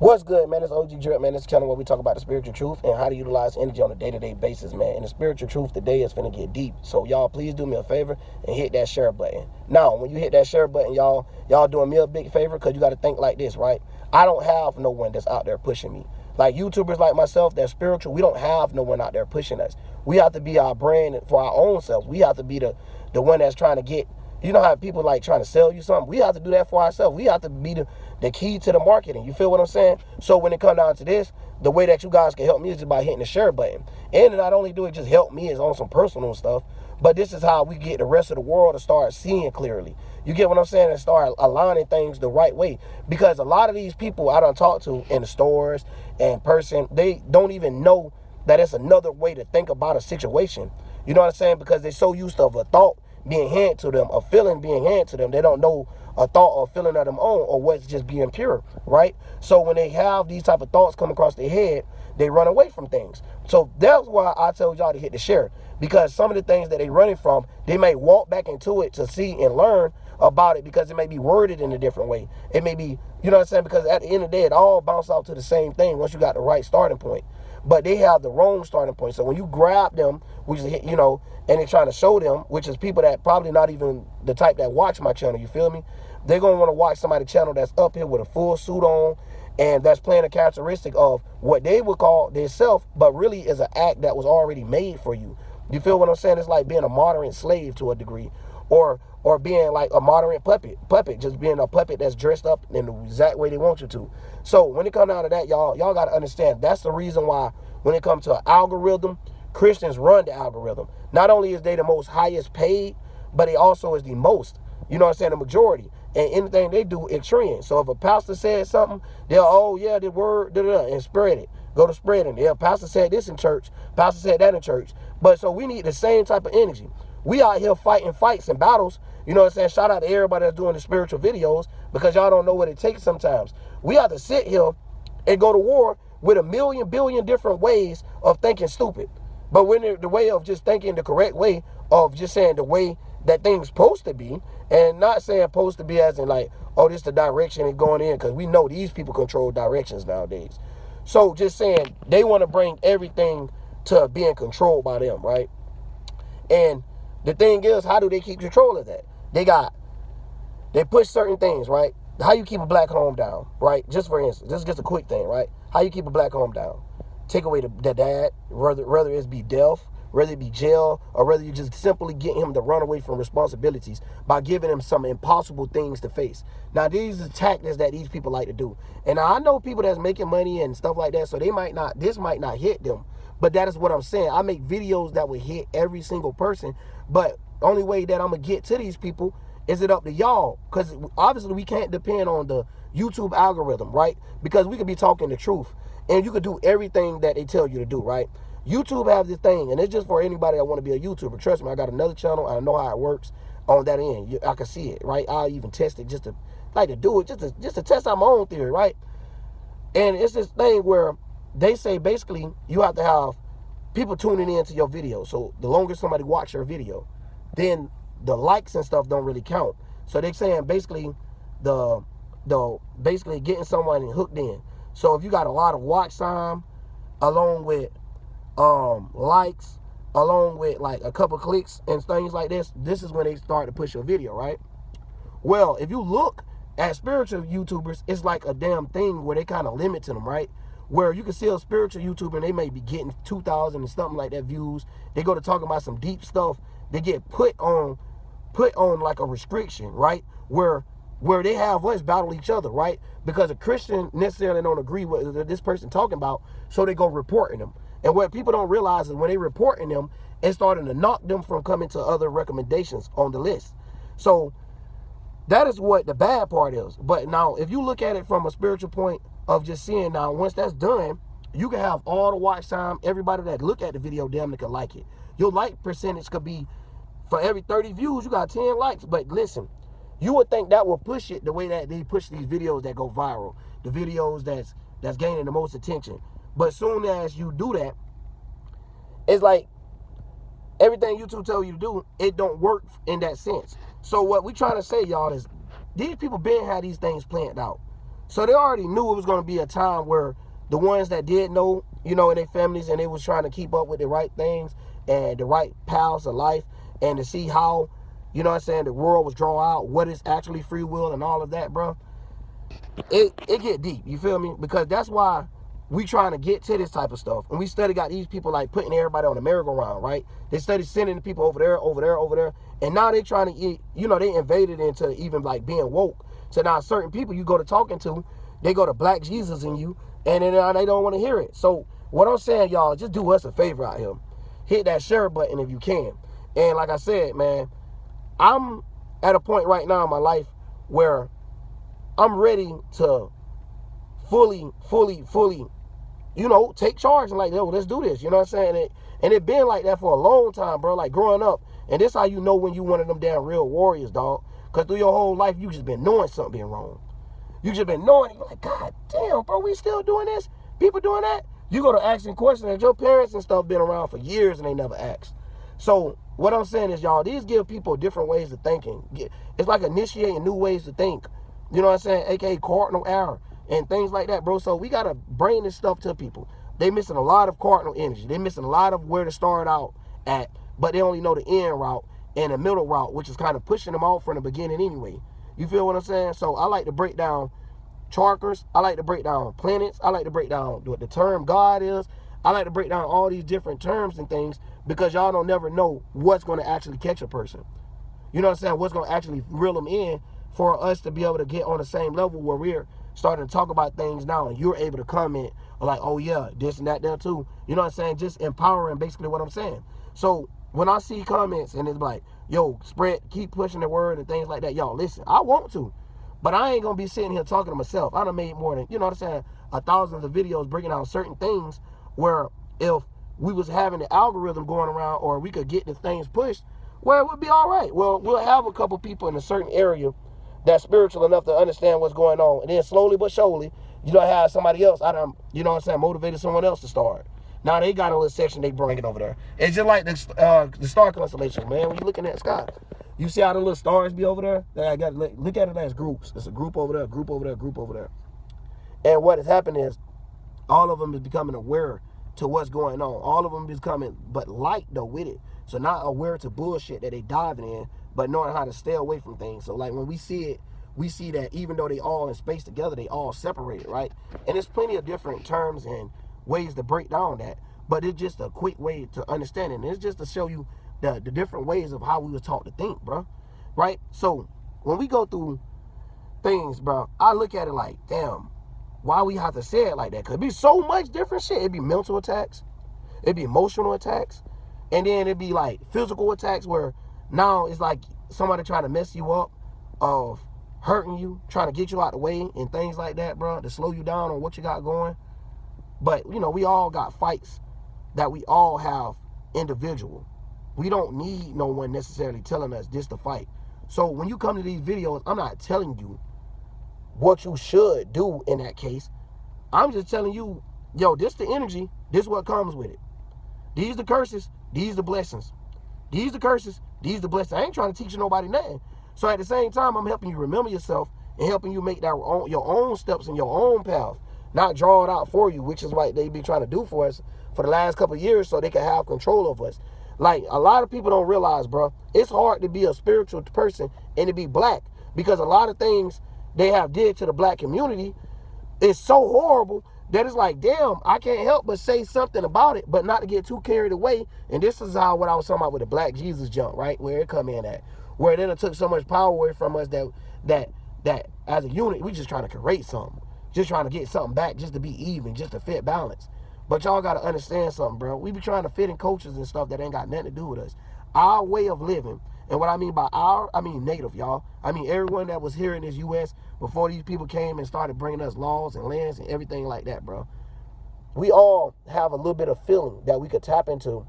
What's good, man? It's OG Drip, man. This channel where we talk about the spiritual truth and how to utilize energy on a day-to-day basis, man. And the spiritual truth today is finna get deep. So y'all, please do me a favor and hit that share button. Now, when you hit that share button, y'all doing me a big favor, because you got to think like this, right? I don't have no one that's out there pushing me. Like YouTubers like myself that's spiritual, we don't have no one out there pushing us. We have to be our brand for our own self. We have to be the one that's trying to get. You know how people like trying to sell you something? We have to do that for ourselves. We have to be the key to the marketing. You feel what I'm saying? So when it comes down to this, the way that you guys can help me is just by hitting the share button. And not only do it just help me, it's on some personal stuff, but this is how we get the rest of the world to start seeing clearly. You get what I'm saying? And start aligning things the right way. Because a lot of these people I done talked to in the stores and person, they don't even know that it's another way to think about a situation. You know what I'm saying? Because they're so used to a thought being handed to them, a feeling being handed to them. They don't know a thought or feeling of them own, or what's just being pure, right? So when they have these type of thoughts come across their head, they run away from things. So that's why I told y'all to hit the share, because some of the things that they running from, they may walk back into it to see and learn about it, because it may be worded in a different way. It may be, you know what I'm saying? Because at the end of the day, it all bounces out to the same thing once you got the right starting point. But they have the wrong starting point. So when you grab them, which is, you know, and they're trying to show them, which is people that probably not even the type that watch my channel, you feel me? They're going to want to watch somebody's channel that's up here with a full suit on, and that's playing a characteristic of what they would call their self, but really is an act that was already made for you. You feel what I'm saying? It's like being a modern slave to a degree, or being like a modern puppet, just being a puppet that's dressed up in the exact way they want you to. So when it comes down to that, y'all got to understand, that's the reason why when it comes to an algorithm, Christians run the algorithm. Not only is they the most highest paid, but they also is the most, you know what I'm saying, the majority. And anything they do, it trends. So if a pastor says something, they'll, oh yeah, the word, and spread it. Go to spreading. Yeah, pastor said this in church. Pastor said that in church. But so we need the same type of energy. We out here fighting fights and battles. You know what I'm saying? Shout out to everybody that's doing the spiritual videos, because y'all don't know what it takes sometimes. We have to sit here and go to war with a million, billion different ways of thinking stupid. But when the way of just thinking the correct way of just saying the way that things supposed to be, and not saying supposed to be as in like, oh, this is the direction it's going in, because we know these people control directions nowadays. So just saying they want to bring everything to being controlled by them, right? And the thing is, how do they keep control of that? They push certain things, right? How you keep a black home down, right? Just for instance, this is just a quick thing, right? How you keep a black home down? Take away the dad, whether it be death, whether it be jail, or whether you just simply get him to run away from responsibilities by giving him some impossible things to face. Now, these are tactics that these people like to do. And I know people that's making money and stuff like that, so this might not hit them. But that is what I'm saying. I make videos that will hit every single person, but the only way that I'm going to get to these people is it up to y'all, because obviously we can't depend on the YouTube algorithm, right? Because we could be talking the truth, and you could do everything that they tell you to do, right? YouTube has this thing, and it's just for anybody that want to be a YouTuber. Trust me, I got another channel, and I know how it works on that end. I can see it, right? I'll even test it just to do it, just to test out my own theory, right? And it's this thing where they say basically you have to have people tuning into your video. So the longer somebody watch your video, then the likes and stuff don't really count. So they're saying basically basically getting someone hooked in. So if you got a lot of watch time along with likes, along with like a couple clicks and things like this is when they start to push your video, right? Well, if you look at spiritual YouTubers, it's like a damn thing where they kind of limit to them, right? Where you can see a spiritual YouTuber and they may be getting 2,000 and something like that views. They go to talking about some deep stuff. They get put on like a restriction, right? Where they have us battle each other, right? Because a Christian necessarily don't agree with this person talking about, so they go reporting them. And what people don't realize is when they reporting them, it's starting to knock them from coming to other recommendations on the list. So that is what the bad part is. But now, if you look at it from a spiritual point of just seeing, now once that's done, you can have all the watch time. Everybody that look at the video damn near can like it. Your like percentage could be, for every 30 views, you got 10 likes. But listen, you would think that will push it the way that they push these videos that go viral, the videos that's gaining the most attention. But soon as you do that, it's like everything YouTube tell you to do, it don't work in that sense. So what we trying to say, y'all, is these people been had these things planned out. So they already knew it was going to be a time where the ones that did know, in their families, and they was trying to keep up with the right things and the right paths of life, and to see how, the world was drawn out, what is actually free will and all of that, bro. It get deep, you feel me? Because that's why we trying to get to this type of stuff. And we study got these people like putting everybody on the merry-go-round, right? They study sending the people over there, over there, over there. And now they trying to, they invaded into even like being woke. So now certain people you go to talking to, they go to black Jesus in you, and then they don't want to hear it. So what I'm saying, y'all, just do us a favor out here. Hit that share button if you can. And like I said, man, I'm at a point right now in my life where I'm ready to fully, take charge and like, yo, let's do this. You know what I'm saying? And it been like that for a long time, bro. Like growing up. And this how you know when you one of them damn real warriors, dog. Because through your whole life, you just been knowing something being wrong. You just been knowing it. You're like, God damn, bro, we still doing this? People doing that? You go to asking questions that your parents and stuff been around for years and they never asked. So what I'm saying is, y'all, these give people different ways of thinking. It's like initiating new ways to think. You know what I'm saying? AKA cardinal error and things like that, bro. So we got to bring this stuff to people. They missing a lot of cardinal energy. They missing a lot of where to start out at, but they only know the end route and the middle route, which is kind of pushing them off from the beginning anyway. You feel what I'm saying? So I like to break down charkers. I like to break down planets. I like to break down what the term God is. I like to break down all these different terms and things because y'all don't never know what's going to actually catch a person. You know what I'm saying? What's going to actually reel them in for us to be able to get on the same level where we're starting to talk about things now and you're able to comment like, oh yeah, this and that there too. You know what I'm saying? Just empowering basically what I'm saying. So when I see comments and it's like, yo, spread, keep pushing the word and things like that, y'all listen, I want to. But I ain't going to be sitting here talking to myself. I done made more than, you know what I'm saying, thousands of videos breaking down certain things where if we was having the algorithm going around or we could get the things pushed, well, it would be all right. Well, we'll have a couple people in a certain area that's spiritual enough to understand what's going on. And then slowly but surely, have somebody else, motivated someone else to start. Now they got a little section they bring it over there. It's just like the star constellation, man. When you're looking at the sky, you see how the little stars be over there? I got to look at it as groups. It's a group over there, group over there, group over there. And what has happened is all of them is becoming aware to what's going on. All of them is becoming, but light though with it. So not aware to bullshit that they diving in, but knowing how to stay away from things. So like when we see it, we see that even though they all in space together, they all separated, right? And there's plenty of different terms and ways to break down that. But it's just a quick way to understand it. And it's just to show you the different ways of how we was taught to think, bro. Right? So when we go through things, bro, I look at it like, damn, why we have to say it like that? Because it'd be so much different shit. It'd be mental attacks. It'd be emotional attacks. And then it'd be like physical attacks where now it's like somebody trying to mess you up, of hurting you, trying to get you out the way and things like that, bro, to slow you down on what you got going. But, we all got fights that we all have individual. We don't need no one necessarily telling us this to fight. So when you come to these videos, I'm not telling you what you should do in that case. I'm just telling you, yo, this the energy, this what comes with it. These the curses, these the blessings. These the curses, these the blessings. I ain't trying to teach nobody nothing. So at the same time, I'm helping you remember yourself and helping you make your own steps in your own path. Not draw it out for you, which is what they be trying to do for us for the last couple of years so they can have control of us. Like, a lot of people don't realize, bro, it's hard to be a spiritual person and to be black because a lot of things they have did to the black community is so horrible that it's like, damn, I can't help but say something about it, but not to get too carried away. And this is how what I was talking about with the black Jesus jump, right? Where it come in at. Where then it took so much power away from us that as a unit, we just trying to create something. Just trying to get something back just to be even, just to fit balance. But y'all got to understand something, bro. We be trying to fit in cultures and stuff that ain't got nothing to do with us. Our way of living, and what I mean by our, I mean native, y'all. I mean everyone that was here in this U.S. before these people came and started bringing us laws and lands and everything like that, bro. We all have a little bit of feeling that we could tap into,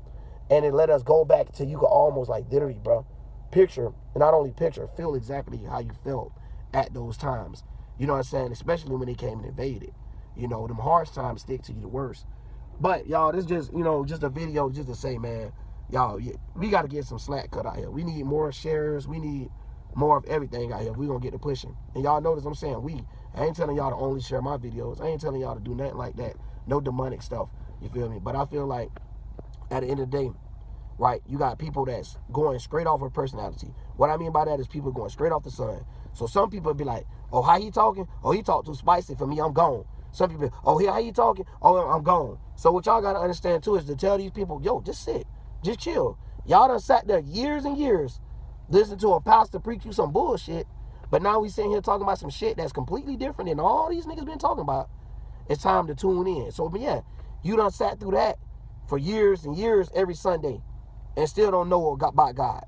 and it let us go back to you could almost like literally, bro, picture, and not only picture, feel exactly how you felt at those times. You know what I'm saying? Especially when they came and invaded. Them harsh times stick to you the worst. But, y'all, this just, just a video just to say, man, y'all, we got to get some slack cut out here. We need more shares. We need more of everything out here. We're going to get to pushing. And y'all notice I'm saying we. I ain't telling y'all to only share my videos. I ain't telling y'all to do nothing like that. No demonic stuff. You feel me? But I feel like at the end of the day, right, you got people that's going straight off of personality. What I mean by that is people going straight off the sun. So some people be like, oh, how he talking? Oh, he talk too spicy for me, I'm gone. Some people, oh, how he talking? Oh, I'm gone. So what y'all got to understand too is to tell these people, yo, just sit, just chill. Y'all done sat there years and years listening to a pastor preach you some bullshit, but now we sitting here talking about some shit that's completely different than all these niggas been talking about. It's time to tune in. So, but yeah, you done sat through that for years and years every Sunday and still don't know about God.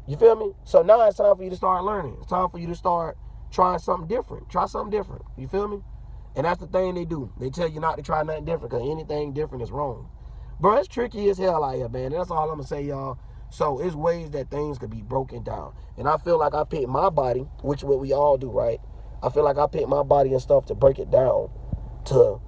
You feel me? So now it's time for you to start learning. It's time for you to start trying something different. Try something different. You feel me? And that's the thing they do. They tell you not to try nothing different because anything different is wrong. Bro, it's tricky as hell out here, man. That's all I'm going to say, y'all. So it's ways that things could be broken down. And I feel like I picked my body, which what we all do, right? I feel like I picked my body and stuff to break it down to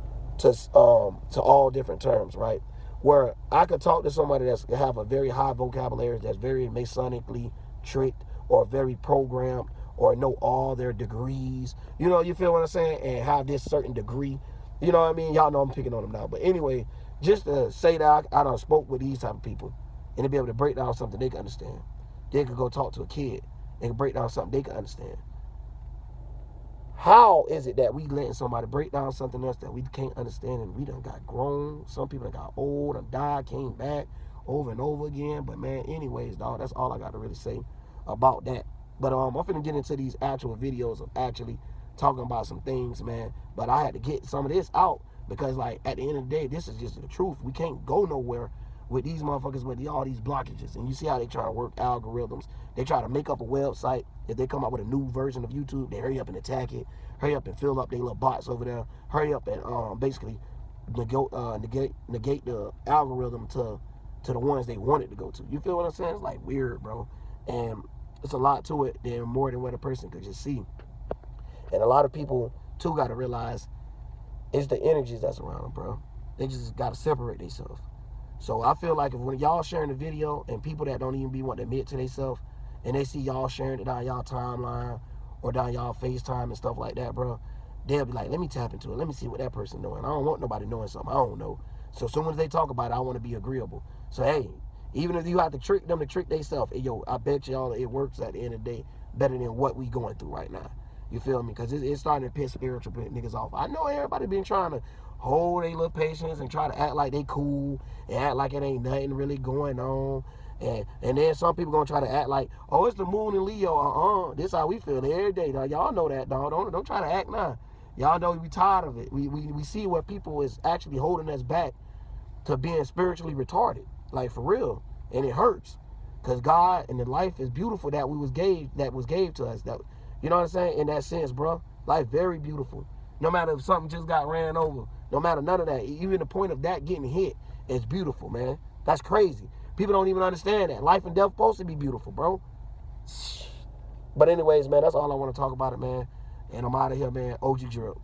all different terms, right? Where I could talk to somebody that's have a very high vocabulary, that's very masonically tricked or very programmed or know all their degrees. You know, you feel what I'm saying? And have this certain degree. You know what I mean? Y'all know I'm picking on them now. But anyway, just to say that I done spoke with these type of people and to be able to break down something they can understand. They could go talk to a kid. They can break down something they can understand. How is it that we letting somebody break down something else that we can't understand and we done got grown? Some people done got old and died, came back over and over again. But man, anyways, dog, that's all I got to really say about that. But I'm finna get into these actual videos of actually talking about some things, man. But I had to get some of this out because, like, at the end of the day, this is just the truth. We can't go nowhere with these motherfuckers with all these blockages. And you see how they try to work algorithms. They try to make up a website. If they come out with a new version of YouTube, they hurry up and attack it. Hurry up and fill up their little bots over there. Hurry up and basically negate the algorithm to the ones they want it to go to. You feel what I'm saying? It's like weird, bro. And it's a lot to it than more than what a person could just see. And a lot of people, too, got to realize it's the energies that's around them, bro. They just got to separate themselves. So I feel like if when y'all sharing the video and people that don't even be want to admit to themselves and they see y'all sharing it down y'all timeline or down y'all FaceTime and stuff like that, bro, they'll be like, let me tap into it. Let me see what that person doing. I don't want nobody knowing something I don't know. So as soon as they talk about it, I want to be agreeable. So, hey, even if you have to trick them to trick themselves, hey, yo, I bet y'all it works at the end of the day better than what we going through right now. You feel me? Because it's starting to piss spiritual niggas off. I know everybody been trying to hold their little patience and try to act like they cool and act like it ain't nothing really going on. And then some people gonna try to act like, oh, it's the moon and Leo. This how we feel every day. Now, y'all know that, dog. Don't try to act now. Y'all know we tired of it. We see where people is actually holding us back to being spiritually retarded. Like, for real. And it hurts. Because God and the life is beautiful that was gave to us. That, you know what I'm saying? In that sense, bro. Life very beautiful. No matter if something just got ran over. No matter none of that. Even the point of that getting hit is beautiful, man. That's crazy. People don't even understand that. Life and death supposed to be beautiful, bro. But anyways, man, that's all I want to talk about it, man. And I'm out of here, man. OG Drip.